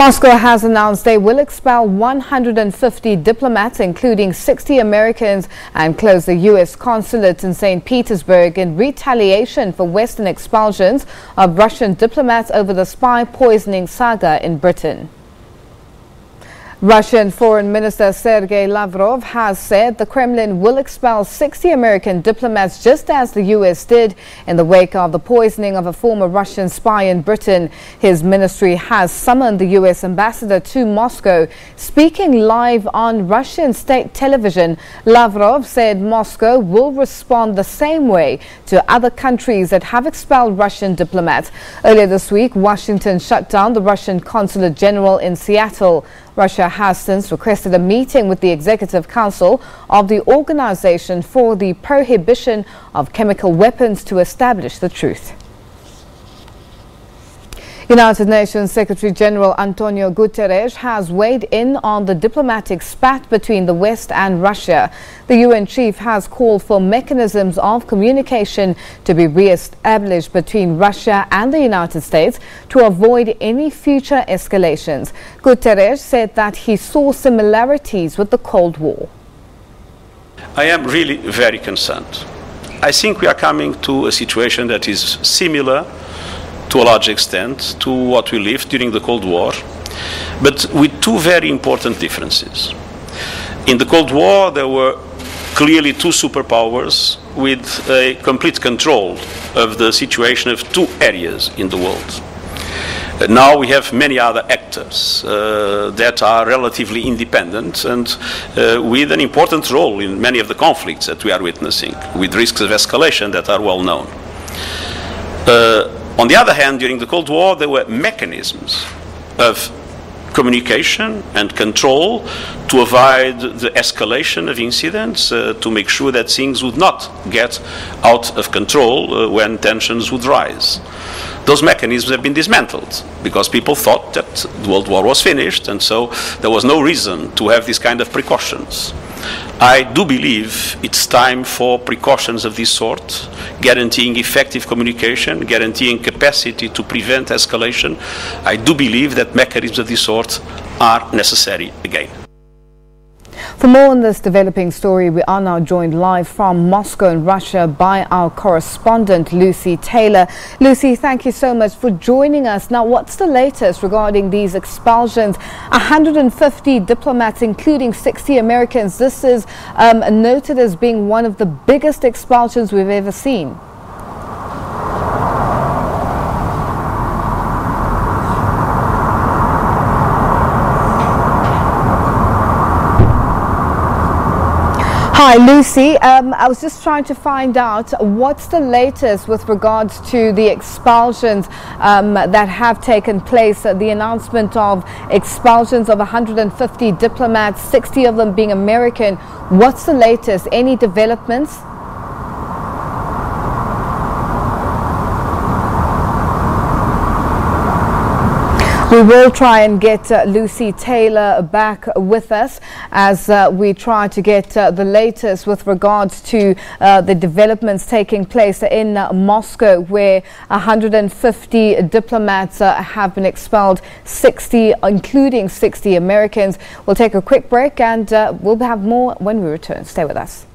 Moscow has announced they will expel 150 diplomats, including 60 Americans, and close the U.S. consulate in St. Petersburg in retaliation for Western expulsions of Russian diplomats over the spy poisoning saga in Britain. Russian Foreign Minister Sergei Lavrov has said the Kremlin will expel 60 American diplomats, just as the U.S. did in the wake of the poisoning of a former Russian spy in Britain. His ministry has summoned the U.S. ambassador to Moscow. Speaking live on Russian state television, Lavrov said Moscow will respond the same way to other countries that have expelled Russian diplomats. Earlier this week, Washington shut down the Russian consulate general in Seattle. Russia has since requested a meeting with the Executive Council of the Organization for the Prohibition of Chemical Weapons to establish the truth. United Nations Secretary General Antonio Guterres has weighed in on the diplomatic spat between the West and Russia. The UN chief has called for mechanisms of communication to be re-established between Russia and the United States to avoid any future escalations. Guterres said that he saw similarities with the Cold War. I am really very concerned. I think we are coming to a situation that is similar to a large extent to what we lived during the Cold War, but with two very important differences. In the Cold War, there were clearly two superpowers with a complete control of the situation of two areas in the world. Now we have many other actors that are relatively independent and with an important role in many of the conflicts that we are witnessing, with risks of escalation that are well known. On the other hand, during the Cold War, there were mechanisms of communication and control to avoid the escalation of incidents, to make sure that things would not get out of control when tensions would rise. Those mechanisms have been dismantled because people thought that the World War was finished, and so there was no reason to have this kind of precautions. I do believe it's time for precautions of this sort, guaranteeing effective communication, guaranteeing capacity to prevent escalation. I do believe that mechanisms of this sort are necessary again. For more on this developing story, we are now joined live from Moscow in Russia by our correspondent Lucy Taylor. Lucy, thank you so much for joining us. Now, what's the latest regarding these expulsions? 150 diplomats, including 60 Americans. This is noted as being one of the biggest expulsions we've ever seen. Hi, Lucy. I was just trying to find out what's the latest with regards to the expulsions that have taken place. The announcement of expulsions of 150 diplomats, 60 of them being American. What's the latest? Any developments? We will try and get Lucy Taylor back with us as we try to get the latest with regards to the developments taking place in Moscow, where 150 diplomats have been expelled, 60, including 60 Americans. We'll take a quick break and we'll have more when we return. Stay with us.